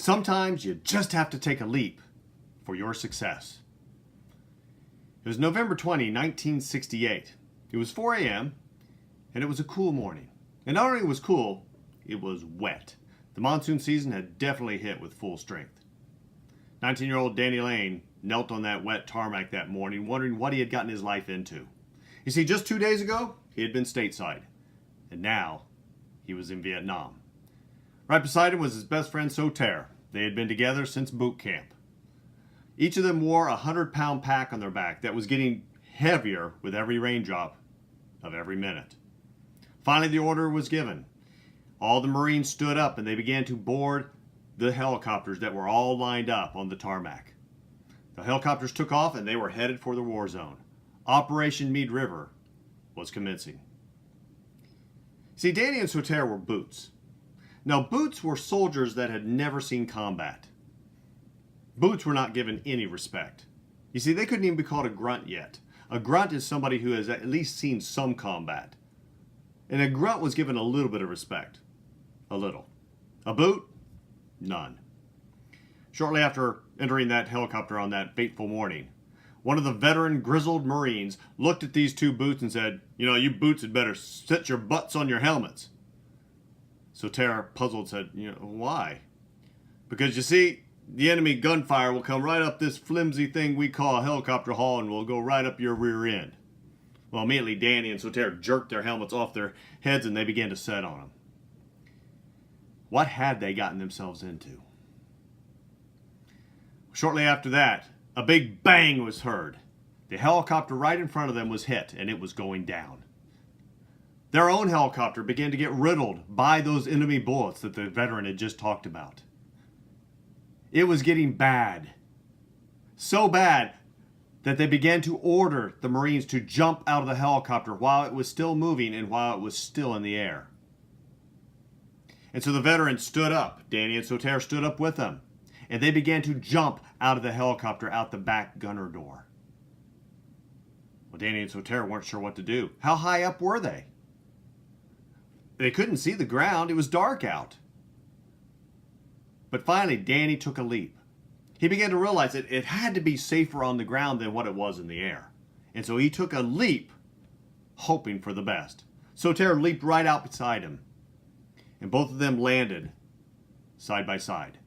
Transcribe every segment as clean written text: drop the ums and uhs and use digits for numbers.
Sometimes you just have to take a leap for your success. It was November 20, 1968. It was 4 a.m. and it was a cool morning. And not only was it cool, it was wet. The monsoon season had definitely hit with full strength. 19-year-old Danny Lane knelt on that wet tarmac that morning, wondering what he had gotten his life into. You see, just 2 days ago, he had been stateside. And now, he was in Vietnam. Right beside him was his best friend Soter. They had been together since boot camp. Each of them wore a 100-pound pack on their back that was getting heavier with every raindrop of every minute. Finally, the order was given. All the Marines stood up and they began to board the helicopters that were all lined up on the tarmac. The helicopters took off and they were headed for the war zone. Operation Meade River was commencing. See, Danny and Soter were boots. Now, boots were soldiers that had never seen combat. Boots were not given any respect. You see, they couldn't even be called a grunt yet. A grunt is somebody who has at least seen some combat. And a grunt was given a little bit of respect. A little. A boot? None. Shortly after entering that helicopter on that fateful morning, one of the veteran grizzled Marines looked at these two boots and said, "You boots had better sit your butts on your helmets." Soter, puzzled, said, "Why?" "Because you see, the enemy gunfire will come right up this flimsy thing we call a helicopter hull and will go right up your rear end." Well, immediately Danny and Soter jerked their helmets off their heads and they began to set on them. What had they gotten themselves into? Shortly after that, a big bang was heard. The helicopter right in front of them was hit and it was going down. Their own helicopter began to get riddled by those enemy bullets that the veteran had just talked about. It was getting bad. So bad that they began to order the Marines to jump out of the helicopter while it was still moving and while it was still in the air. And so the veterans stood up. Danny and Soter stood up with them. And they began to jump out of the helicopter out the back gunner door. Well, Danny and Soter weren't sure what to do. How high up were they? They couldn't see the ground. It was dark out. But finally, Danny took a leap. He began to realize that it had to be safer on the ground than what it was in the air. And so he took a leap, hoping for the best. Soter leaped right out beside him. And both of them landed side by side.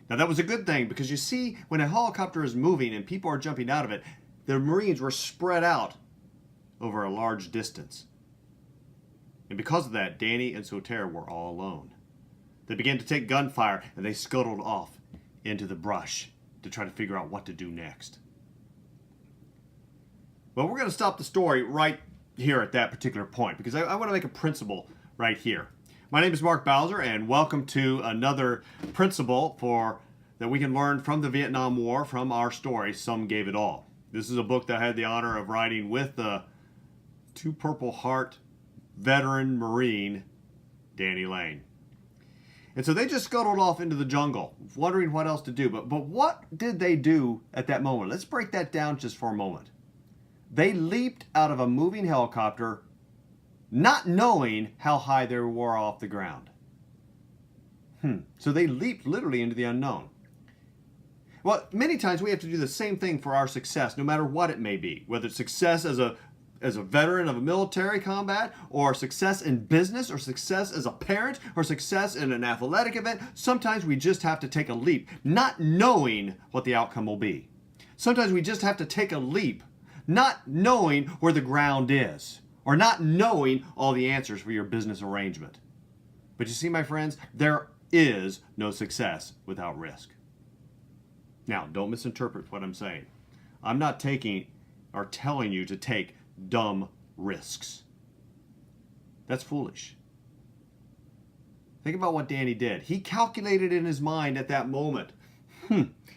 Now that was a good thing because you see, when a helicopter is moving and people are jumping out of it, the Marines were spread out over a large distance. And because of that, Danny and Soter were all alone. They began to take gunfire and they scuttled off into the brush to try to figure out what to do next. Well, we're going to stop the story right here at that particular point because I want to make a principle right here. My name is Mark Bowser and welcome to another principle that we can learn from the Vietnam War from our story, Some Gave It All. This is a book that I had the honor of writing with the two Purple Heart veteran Marine, Danny Lane. And so they just scuttled off into the jungle, wondering what else to do. But what did they do at that moment? Let's break that down just for a moment. They leaped out of a moving helicopter, not knowing how high they were off the ground. So they leaped literally into the unknown. Well, many times we have to do the same thing for our success, no matter what it may be. Whether it's success as a veteran of a military combat, or success in business, or success as a parent, or success in an athletic event, sometimes we just have to take a leap, not knowing what the outcome will be. Sometimes we just have to take a leap, not knowing where the ground is, or not knowing all the answers for your business arrangement. But you see, my friends, there is no success without risk. Now, don't misinterpret what I'm saying. I'm not taking or telling you to take dumb risks. That's foolish. Think about what Danny did. He calculated in his mind at that moment,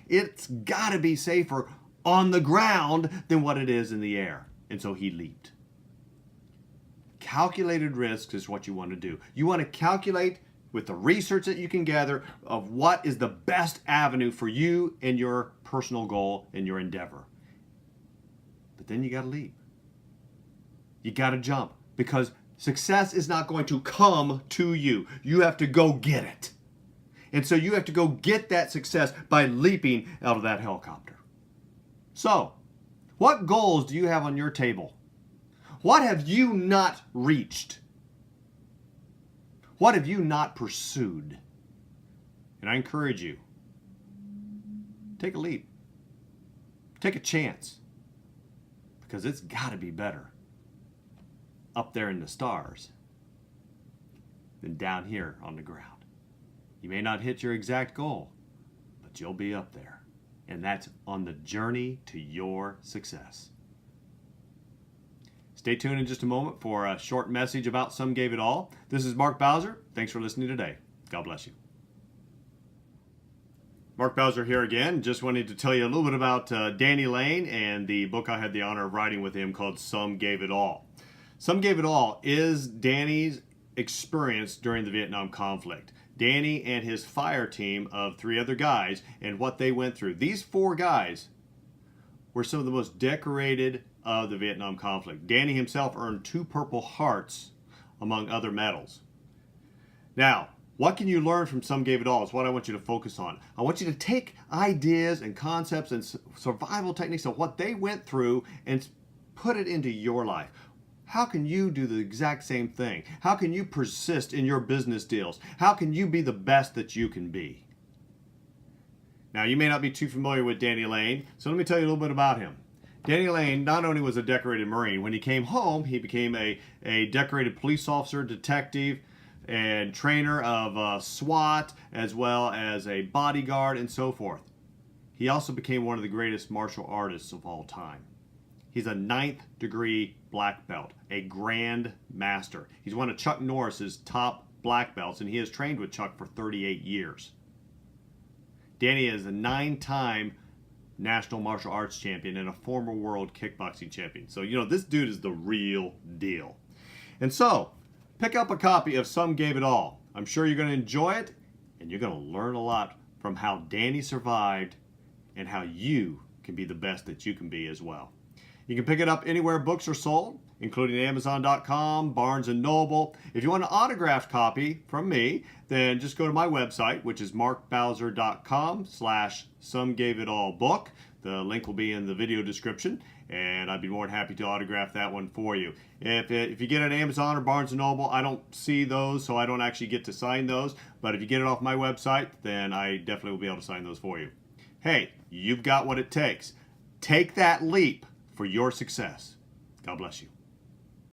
it's got to be safer on the ground than what it is in the air. And so he leaped. Calculated risks is what you want to do. You want to calculate with the research that you can gather of what is the best avenue for you and your personal goal and your endeavor. But then you got to leap. You got to jump because success is not going to come to you. You have to go get it. And so you have to go get that success by leaping out of that helicopter. So, what goals do you have on your table? What have you not reached? What have you not pursued? And I encourage you, take a leap. Take a chance. Because it's got to be better up there in the stars than down here on the ground. You may not hit your exact goal, but you'll be up there. And that's on the journey to your success. Stay tuned in just a moment for a short message about Some Gave It All. This is Mark Bowser. Thanks for listening today. God bless you. Mark Bowser here again. Just wanted to tell you a little bit about Danny Lane and the book I had the honor of writing with him called Some Gave It All. Some Gave It All is Danny's experience during the Vietnam conflict. Danny and his fire team of 3 other guys and what they went through. These 4 guys were some of the most decorated of the Vietnam conflict. Danny himself earned 2 Purple Hearts among other medals. Now, what can you learn from Some Gave It All is what I want you to focus on. I want you to take ideas and concepts and survival techniques of what they went through and put it into your life. How can you do the exact same thing? How can you persist in your business deals? How can you be the best that you can be? Now, you may not be too familiar with Danny Lane, so let me tell you a little bit about him. Danny Lane not only was a decorated Marine, when he came home, he became a decorated police officer, detective, and trainer of SWAT, as well as a bodyguard and so forth. He also became one of the greatest martial artists of all time. He's a 9th degree black belt, a Grand Master. He's one of Chuck Norris's top black belts, and he has trained with Chuck for 38 years. Danny is a 9-time national martial arts champion and a former world kickboxing champion. So, this dude is the real deal. And so, pick up a copy of Some Gave It All. I'm sure you're going to enjoy it, and you're going to learn a lot from how Danny survived and how you can be the best that you can be as well. You can pick it up anywhere books are sold, including Amazon.com, Barnes & Noble. If you want an autographed copy from me, then just go to my website, which is markbowser.com/somegaveitallbook. The link will be in the video description, and I'd be more than happy to autograph that one for you. If you get it on Amazon or Barnes & Noble, I don't see those, so I don't actually get to sign those. But if you get it off my website, then I definitely will be able to sign those for you. Hey, you've got what it takes. Take that leap for your success. God bless you.